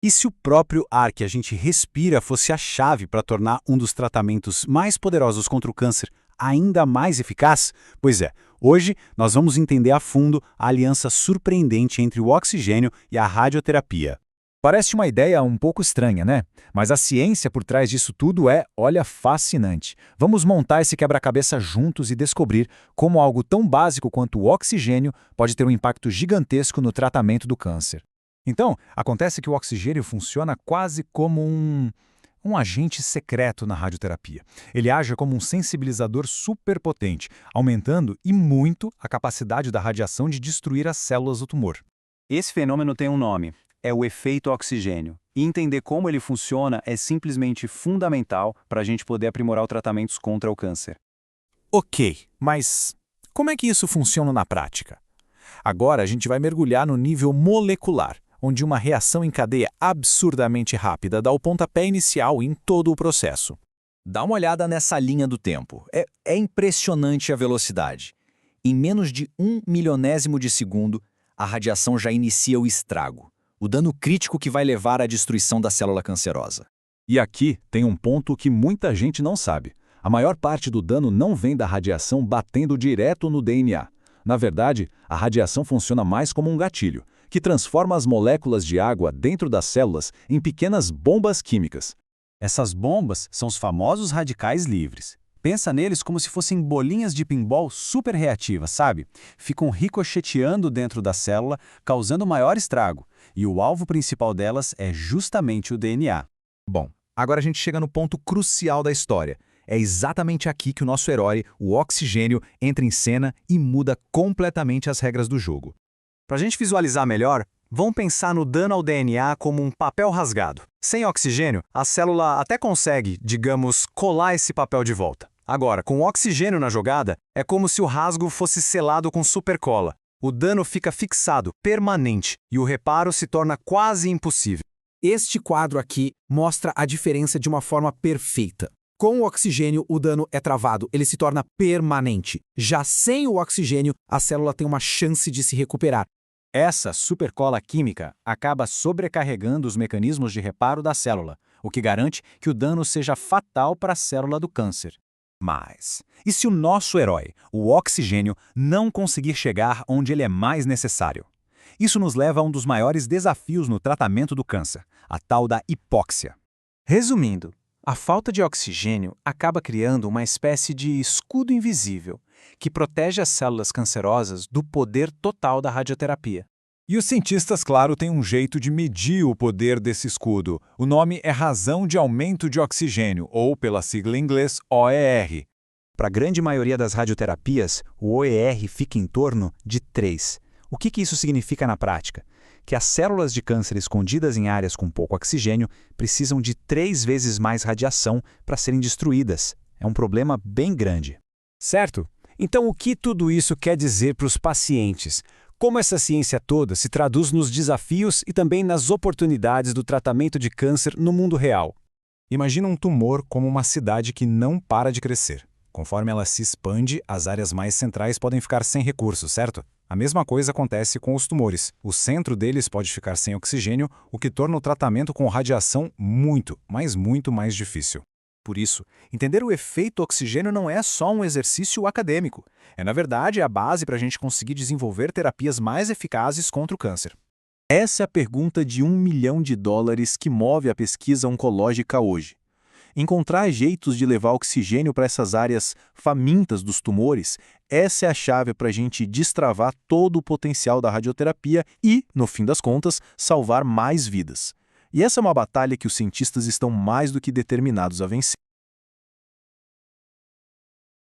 E se o próprio ar que a gente respira fosse a chave para tornar um dos tratamentos mais poderosos contra o câncer ainda mais eficaz? Pois é, hoje nós vamos entender a fundo a aliança surpreendente entre o oxigênio e a radioterapia. Parece uma ideia um pouco estranha, né? Mas a ciência por trás disso tudo é, olha, fascinante. Vamos montar esse quebra-cabeça juntos e descobrir como algo tão básico quanto o oxigênio pode ter um impacto gigantesco no tratamento do câncer. Então, acontece que o oxigênio funciona quase como um agente secreto na radioterapia. Ele age como um sensibilizador superpotente, aumentando e muito a capacidade da radiação de destruir as células do tumor. Esse fenômeno tem um nome, é o efeito oxigênio. E entender como ele funciona é simplesmente fundamental para a gente poder aprimorar os tratamentos contra o câncer. Ok, mas como é que isso funciona na prática? Agora a gente vai mergulhar no nível molecular, onde uma reação em cadeia absurdamente rápida dá o pontapé inicial em todo o processo. Dá uma olhada nessa linha do tempo. É impressionante a velocidade. Em menos de 1 milionésimo de segundo, a radiação já inicia o estrago, o dano crítico que vai levar à destruição da célula cancerosa. E aqui tem um ponto que muita gente não sabe. A maior parte do dano não vem da radiação batendo direto no DNA. Na verdade, a radiação funciona mais como um gatilho, que transforma as moléculas de água dentro das células em pequenas bombas químicas. Essas bombas são os famosos radicais livres. Pensa neles como se fossem bolinhas de pinball super reativas, sabe? Ficam ricocheteando dentro da célula, causando maior estrago. E o alvo principal delas é justamente o DNA. Bom, agora a gente chega no ponto crucial da história. É exatamente aqui que o nosso herói, o oxigênio, entra em cena e muda completamente as regras do jogo. Para a gente visualizar melhor, vamos pensar no dano ao DNA como um papel rasgado. Sem oxigênio, a célula até consegue, digamos, colar esse papel de volta. Agora, com oxigênio na jogada, é como se o rasgo fosse selado com supercola. O dano fica fixado, permanente, e o reparo se torna quase impossível. Este quadro aqui mostra a diferença de uma forma perfeita. Com o oxigênio, o dano é travado, ele se torna permanente. Já sem o oxigênio, a célula tem uma chance de se recuperar. Essa supercola química acaba sobrecarregando os mecanismos de reparo da célula, o que garante que o dano seja fatal para a célula do câncer. Mas, e se o nosso herói, o oxigênio, não conseguir chegar onde ele é mais necessário? Isso nos leva a um dos maiores desafios no tratamento do câncer, a tal da hipóxia. Resumindo, a falta de oxigênio acaba criando uma espécie de escudo invisível que protege as células cancerosas do poder total da radioterapia. E os cientistas, claro, têm um jeito de medir o poder desse escudo. O nome é razão de aumento de oxigênio, ou pela sigla em inglês, OER. Para a grande maioria das radioterapias, o OER fica em torno de 3. O que isso significa na prática? Que as células de câncer escondidas em áreas com pouco oxigênio precisam de 3 vezes mais radiação para serem destruídas. É um problema bem grande. Certo? Então o que tudo isso quer dizer para os pacientes? Como essa ciência toda se traduz nos desafios e também nas oportunidades do tratamento de câncer no mundo real? Imagina um tumor como uma cidade que não para de crescer. Conforme ela se expande, as áreas mais centrais podem ficar sem recursos, certo? A mesma coisa acontece com os tumores. O centro deles pode ficar sem oxigênio, o que torna o tratamento com radiação muito, mas muito mais difícil. Por isso, entender o efeito oxigênio não é só um exercício acadêmico. É, na verdade, a base para a gente conseguir desenvolver terapias mais eficazes contra o câncer. Essa é a pergunta de $1 milhão que move a pesquisa oncológica hoje. Encontrar jeitos de levar oxigênio para essas áreas famintas dos tumores, essa é a chave para a gente destravar todo o potencial da radioterapia e, no fim das contas, salvar mais vidas. E essa é uma batalha que os cientistas estão mais do que determinados a vencer.